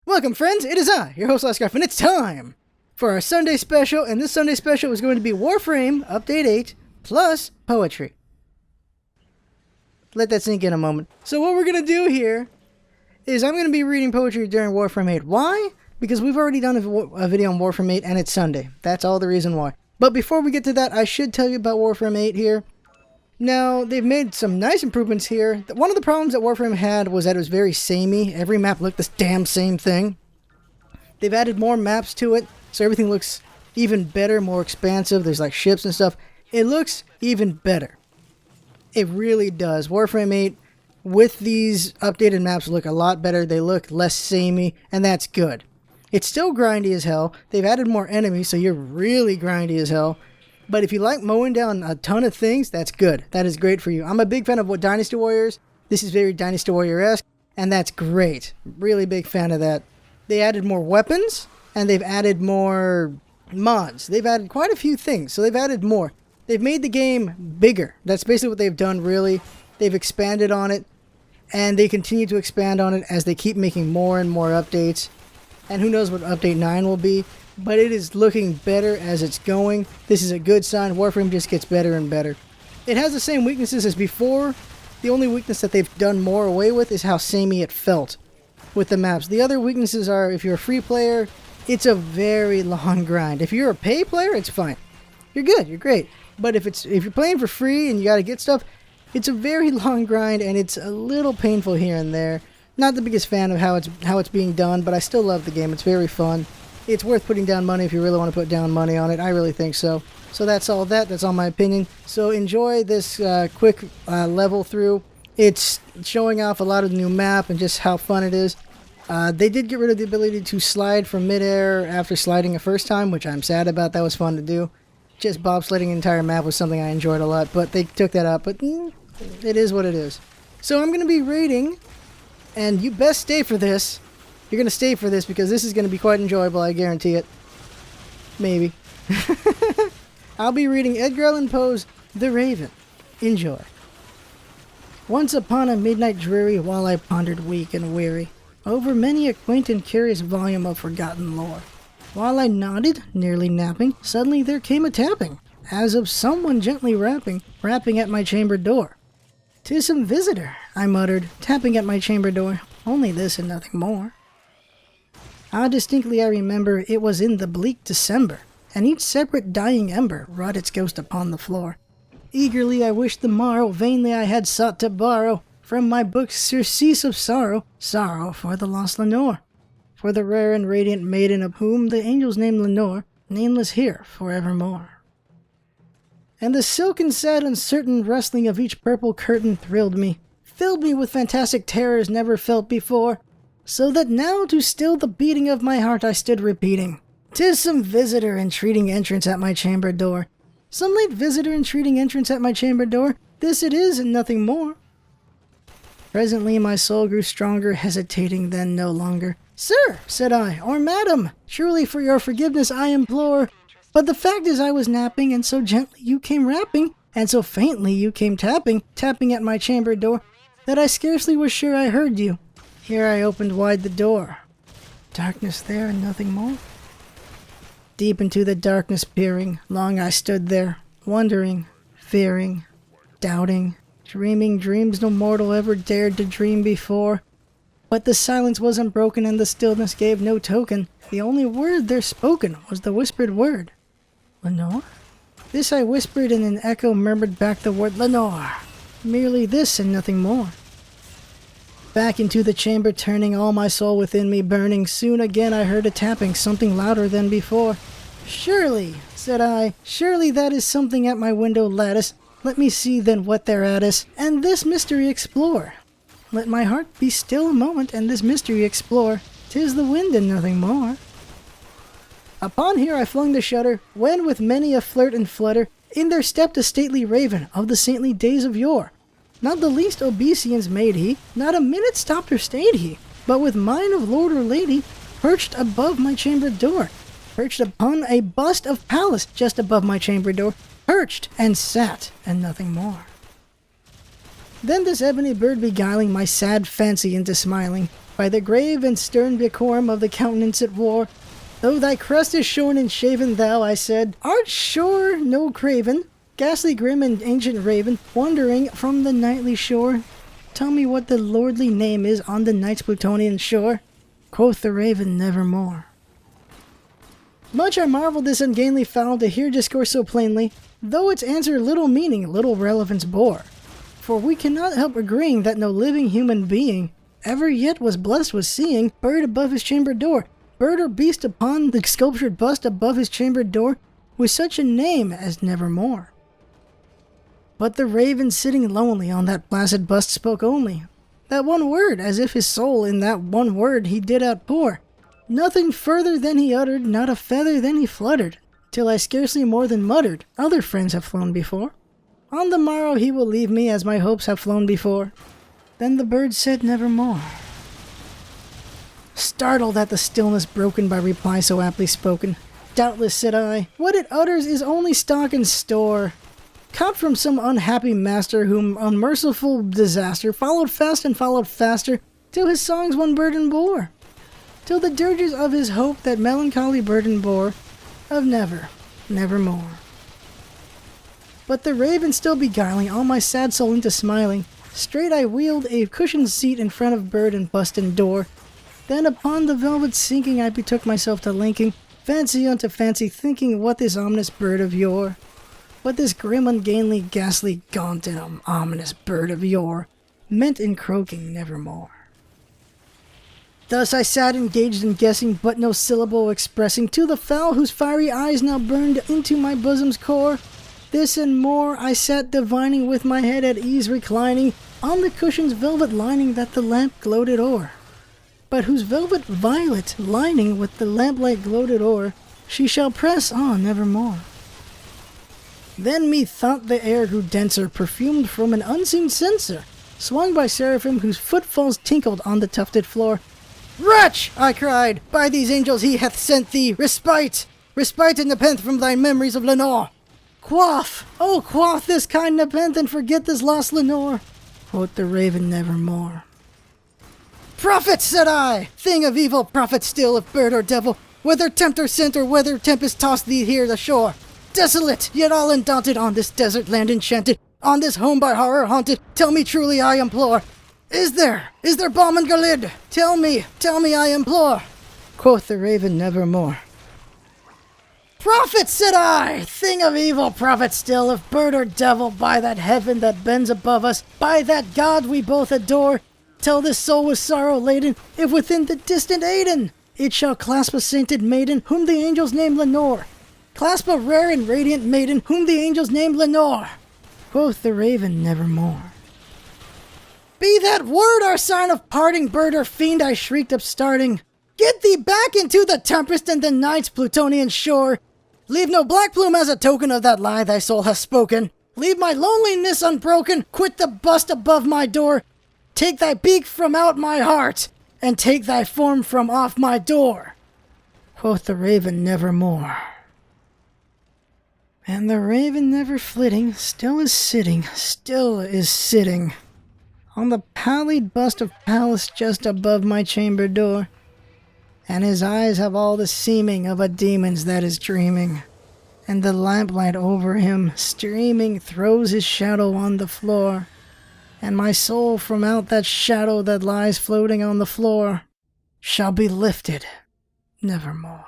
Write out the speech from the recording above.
Welcome, friends. It is I, your host, Last and it's time for our Sunday special. And this Sunday special is going to be Warframe Update 8 plus poetry. Let that sink in a moment. So what we're going to do here is I'm going to be reading poetry during Warframe 8. Why? Because we've already done a video on Warframe 8 and it's Sunday. That's all the reason why. But before we get to that, I should tell you about Warframe 8 here. Now, they've made some nice improvements here. One of the problems that Warframe had was that it was very samey. Every map looked this damn same thing. They've added more maps to it, so everything looks even better, more expansive. There's like ships and stuff. It looks even better. It really does. Warframe 8, with these updated maps, look a lot better. They look less samey, and that's good. It's still grindy as hell. They've added more enemies, so you're really grindy as hell. But if you like mowing down a ton of things, that's good. That is great for you. I'm a big fan of what Dynasty Warriors. This is very Dynasty Warrior-esque, and that's great. Really big fan of that. They added more weapons, and they've added more mods. They've added quite a few things, so they've added more. They've made the game bigger. That's basically what they've done, really. They've expanded on it, and they continue to expand on it as they keep making more and more updates. And who knows what Update 9 will be. But it is looking better as it's going. This is a good sign. Warframe just gets better and better. It has the same weaknesses as before. The only weakness that they've done more away with is how samey it felt with the maps. The other weaknesses are, if you're a free player, it's a very long grind. If you're a pay player, it's fine. You're good. You're great. But if you're playing for free and you got to get stuff, it's a very long grind and it's a little painful here and there. Not the biggest fan of how it's being done, but I still love the game. It's very fun. It's worth putting down money if you really want to put down money on it. I really think so. So that's all that. That's all my opinion. So enjoy this quick level through. It's showing off a lot of the new map and just how fun it is. They did get rid of the ability to slide from midair after sliding a first time, which I'm sad about. That was fun to do. Just bobsledding the entire map was something I enjoyed a lot, but they took that out. But it is what it is. So I'm going to be rating, and you best stay for this. You're going to stay for this because this is going to be quite enjoyable, I guarantee it. Maybe. I'll be reading Edgar Allan Poe's The Raven. Enjoy. Once upon a midnight dreary, while I pondered weak and weary over many a quaint and curious volume of forgotten lore, while I nodded, nearly napping, suddenly there came a tapping, as of someone gently rapping at my chamber door. "'Tis some visitor," I muttered, tapping at my chamber door, "only this and nothing more." Distinctly I remember it was in the bleak December, and each separate dying ember wrought its ghost upon the floor. Eagerly I wished the morrow, vainly I had sought to borrow from my book surcease of sorrow, sorrow for the lost Lenore, for the rare and radiant maiden of whom the angels named Lenore, nameless here forevermore. And the silken, sad, uncertain rustling of each purple curtain thrilled me, filled me with fantastic terrors never felt before, so that now to still the beating of my heart I stood repeating, "'Tis some visitor entreating entrance at my chamber door. Some late visitor entreating entrance at my chamber door. This it is and nothing more." Presently my soul grew stronger, hesitating then no longer. "Sir," said I, "or madam, truly for your forgiveness I implore. But the fact is I was napping, and so gently you came rapping, and so faintly you came tapping at my chamber door, that I scarcely was sure I heard you. Here I opened wide the door. Darkness there and nothing more. Deep into the darkness peering, long I stood there, wondering, fearing, doubting, dreaming dreams no mortal ever dared to dream before. But the silence was unbroken and the stillness gave no token. The only word there spoken was the whispered word, 'Lenore?' This I whispered, and an echo murmured back the word, 'Lenore!' Merely this and nothing more. Back into the chamber turning, all my soul within me burning, soon again I heard a tapping, something louder than before. 'Surely,' said I, 'surely that is something at my window lattice. Let me see then what thereat is, and this mystery explore. Let my heart be still a moment, and this mystery explore. 'Tis the wind and nothing more.' Upon here I flung the shutter, when with many a flirt and flutter, in there stepped a stately raven of the saintly days of yore. Not the least obeisance made he, not a minute stopped or stayed he, but with mine of lord or lady, perched above my chamber door, perched upon a bust of Pallas just above my chamber door, perched and sat, and nothing more. Then this ebony bird beguiling my sad fancy into smiling, by the grave and stern decorum of the countenance it wore. Though thy crest is shorn and shaven, thou, I said, art sure no craven, ghastly grim and ancient raven, wandering from the nightly shore. Tell me what the lordly name is on the night's Plutonian shore. Quoth the raven, nevermore. Much I marveled this ungainly fowl to hear discourse so plainly, though its answer little meaning, little relevance bore. For we cannot help agreeing that no living human being ever yet was blessed with seeing bird above his chamber door, bird or beast upon the sculptured bust above his chamber door, with such a name as nevermore. But the raven sitting lonely on that placid bust spoke only that one word, as if his soul in that one word he did outpour. Nothing further than he uttered, not a feather than he fluttered, till I scarcely more than muttered, other friends have flown before. On the morrow he will leave me as my hopes have flown before. Then the bird said nevermore. Startled at the stillness broken by reply so aptly spoken, doubtless, said I, what it utters is only stock and store, caught from some unhappy master whom unmerciful disaster followed fast and followed faster, till his songs one burden bore, till the dirges of his hope that melancholy burden bore, of never, nevermore. But the raven still beguiling all my sad soul into smiling, straight I wheeled a cushioned seat in front of bird and bust and door. Then upon the velvet sinking I betook myself to linking fancy unto fancy, thinking what this ominous bird of yore, what this grim, ungainly, ghastly, gaunt, and ominous bird of yore meant in croaking nevermore. Thus I sat engaged in guessing, but no syllable expressing to the fowl whose fiery eyes now burned into my bosom's core. This and more I sat divining, with my head at ease reclining on the cushion's velvet lining that the lamp gloated o'er, but whose velvet violet lining with the lamplight gloated o'er she shall press on nevermore. Then methought the air grew denser, perfumed from an unseen censer, swung by seraphim whose footfalls tinkled on the tufted floor. Wretch! I cried, by these angels he hath sent thee respite, respite and nepenthe from thy memories of Lenore. Quaff, oh quaff this kind nepenthe and forget this lost Lenore. Quoth the raven nevermore. Prophet, said I, thing of evil, prophet still, if bird or devil, whether tempter sent or whether tempest tossed thee here ashore. Desolate, yet all undaunted, on this desert land enchanted, on this home by horror haunted, tell me truly I implore, is there balm in Gilead? Tell me I implore. Quoth the raven nevermore. Prophet, said I, thing of evil, prophet still, if bird or devil, by that heaven that bends above us, by that God we both adore, tell this soul with sorrow laden, if within the distant Aidenn it shall clasp a sainted maiden, whom the angels name Lenore. Clasp a rare and radiant maiden, whom the angels name Lenore. Quoth the raven nevermore. Be that word our sign of parting, bird or fiend, I shrieked upstarting. Get thee back into the tempest and the night's Plutonian shore. Leave no black plume as a token of that lie thy soul hath spoken. Leave my loneliness unbroken, quit the bust above my door. Take thy beak from out my heart, and take thy form from off my door. Quoth the raven nevermore. And the raven never flitting, still is sitting, on the pallid bust of Pallas just above my chamber door, and his eyes have all the seeming of a demon's that is dreaming, and the lamplight over him streaming throws his shadow on the floor, and my soul from out that shadow that lies floating on the floor shall be lifted nevermore.